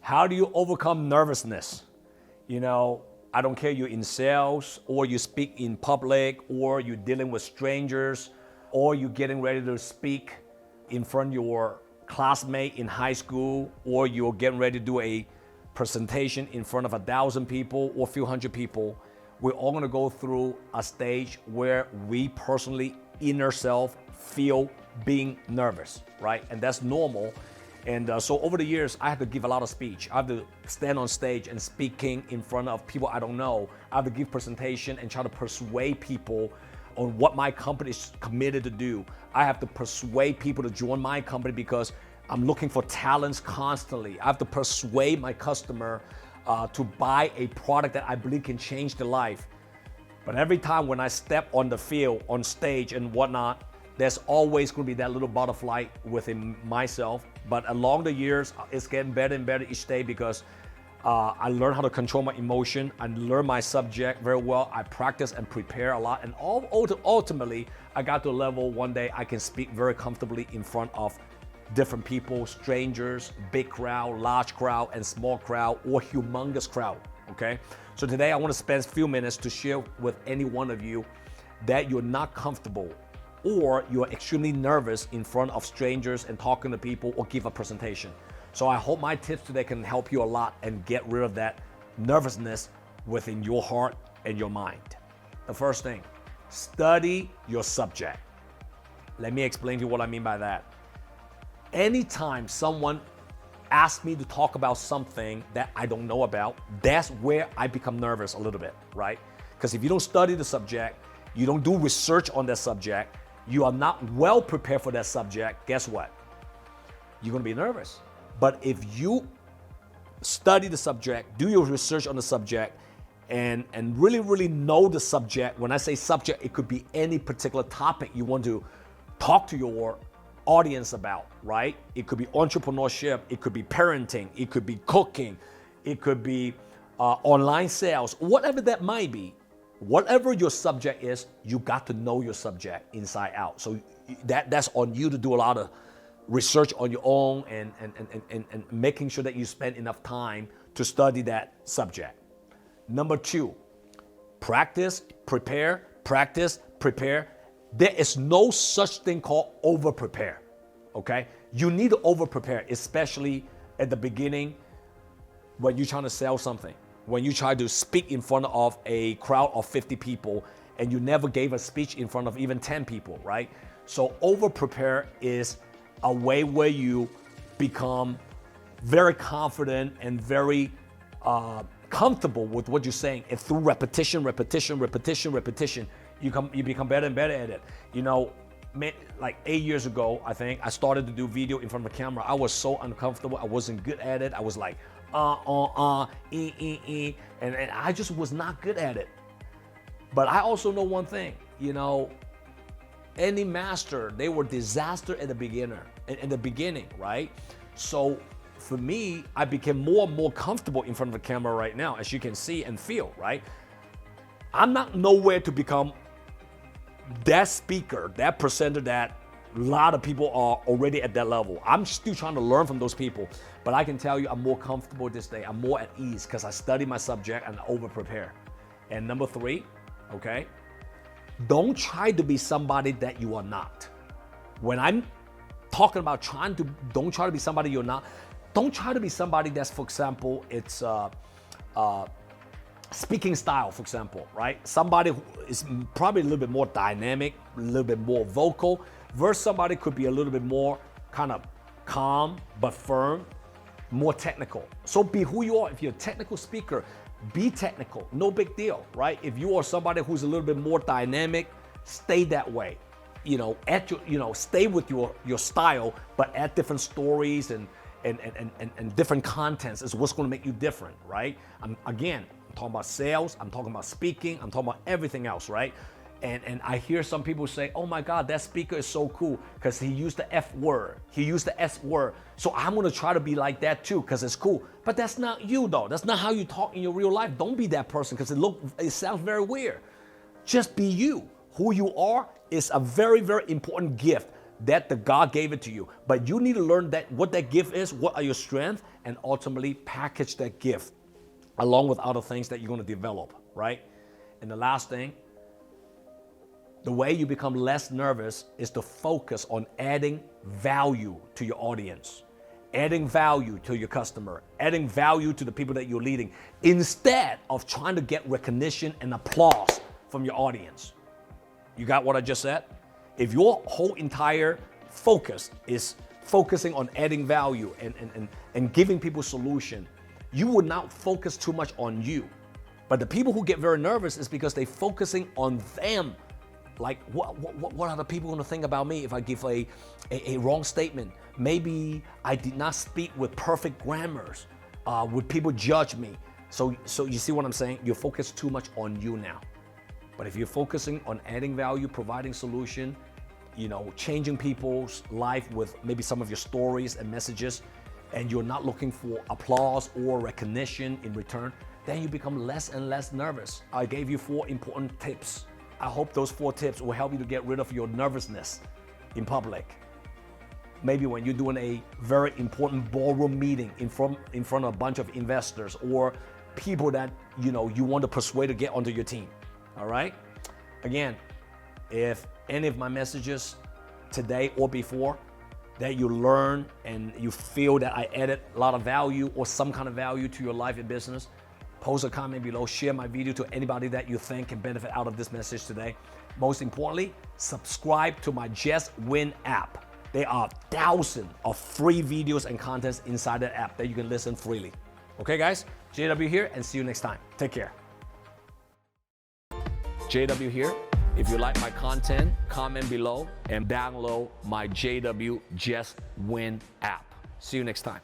How do you overcome nervousness? I don't care you're in sales or you speak in public or you're dealing with strangers or you're getting ready to speak in front of your classmate in high school or you're getting ready to do a presentation in front of 1,000 people or a few hundred people. We're all gonna go through a stage where we personally, inner self, feel being nervous, right? And that's normal. And so over the years, I had to give a lot of speech. I have to stand on stage and speaking in front of people I don't know. I have to give presentation and try to persuade people on what my company is committed to do. I have to persuade people to join my company because I'm looking for talents constantly. I have to persuade my customer to buy a product that I believe can change their life. But every time when I step on the field, on stage and whatnot, there's always going to be that little butterfly within myself. But along the years, it's getting better and better each day because I learn how to control my emotion. I learn my subject very well. I practice and prepare a lot. And ultimately, I got to a level one day I can speak very comfortably in front of different people, strangers, big crowd, large crowd, and small crowd, or humongous crowd, okay? So today I want to spend a few minutes to share with any one of you that you're not comfortable or you're extremely nervous in front of strangers and talking to people or give a presentation. So I hope my tips today can help you a lot and get rid of that nervousness within your heart and your mind. The first thing, study your subject. Let me explain to you what I mean by that. Anytime someone asks me to talk about something that I don't know about, that's where I become nervous a little bit, right? Because if you don't study the subject, you don't do research on that subject, you are not well prepared for that subject, guess what? You're gonna be nervous. But if you study the subject, do your research on the subject, and really know the subject, when I say subject, it could be any particular topic you want to talk to your audience about, right? It could be entrepreneurship, it could be parenting, it could be cooking, it could be online sales, whatever that might be. Whatever your subject is, you got to know your subject inside out. So that's on you to do a lot of research on your own and making sure that you spend enough time to study that subject. Number 2, practice, prepare, practice, prepare. There is no such thing called over-prepare, okay? You need to over-prepare, especially at the beginning when you're trying to sell something. When you try to speak in front of a crowd of 50 people and you never gave a speech in front of even 10 people, right? So over-prepare is a way where you become very confident and very comfortable with what you're saying. And through repetition, you become better and better at it. Like 8 years ago, I think, I started to do video in front of a camera. I was so uncomfortable. I wasn't good at it. I was like, and I just was not good at it. But I also know one thing, any master, they were disaster at the beginning, right? So for me, I became more and more comfortable in front of the camera right now, as you can see and feel, right? I'm not nowhere to become that speaker, that presenter that a lot of people are already at that level. I'm still trying to learn from those people, but I can tell you I'm more comfortable this day. I'm more at ease because I study my subject and over-prepare. And number 3, okay, don't try to be somebody that you are not. When I'm talking about don't try to be somebody you're not. Don't try to be somebody that's, for example, it's speaking style, for example, right? Somebody who is probably a little bit more dynamic, a little bit more vocal, versus somebody could be a little bit more kind of calm but firm, more technical. So be who you are. If you're a technical speaker, be technical, no big deal, right? If you are somebody who's a little bit more dynamic, stay that way. Stay with your style, but add different stories and different contents is what's going to make you different, right? I'm talking about sales, I'm talking about speaking, I'm talking about everything else, right? And I hear some people say, oh my God, that speaker is so cool because he used the F word, he used the S word. So I'm gonna try to be like that too because it's cool. But that's not you though. That's not how you talk in your real life. Don't be that person because it sounds very weird. Just be you. Who you are is a very, very important gift. that the God gave it to you. But you need to learn that what that gift is, what are your strengths, and ultimately package that gift along with other things that you're going to develop, right? And the last thing, the way you become less nervous is to focus on adding value to your audience, adding value to your customer, adding value to the people that you're leading, instead of trying to get recognition and applause from your audience. You got what I just said? If your whole entire focus is focusing on adding value and giving people solution, you would not focus too much on you. But the people who get very nervous is because they're focusing on them. Like, what are the people going to think about me if I give a wrong statement? Maybe I did not speak with perfect grammars. Would people judge me? So you see what I'm saying? You're focused too much on you now. But if you're focusing on adding value, providing solution, changing people's life with maybe some of your stories and messages, and you're not looking for applause or recognition in return, then you become less and less nervous. I gave you 4 important tips. I hope those 4 tips will help you to get rid of your nervousness in public. Maybe when you're doing a very important ballroom meeting in front of a bunch of investors or people that you want to persuade to get onto your team. All right? Again, if any of my messages today or before that you learn and you feel that I added a lot of value or some kind of value to your life and business, post a comment below, share my video to anybody that you think can benefit out of this message today. Most importantly, subscribe to my Just Win app. There are thousands of free videos and contents inside that app that you can listen freely. Okay guys, JW here and see you next time. Take care. JW here. If you like my content, comment below and download my JW Just Win app. See you next time.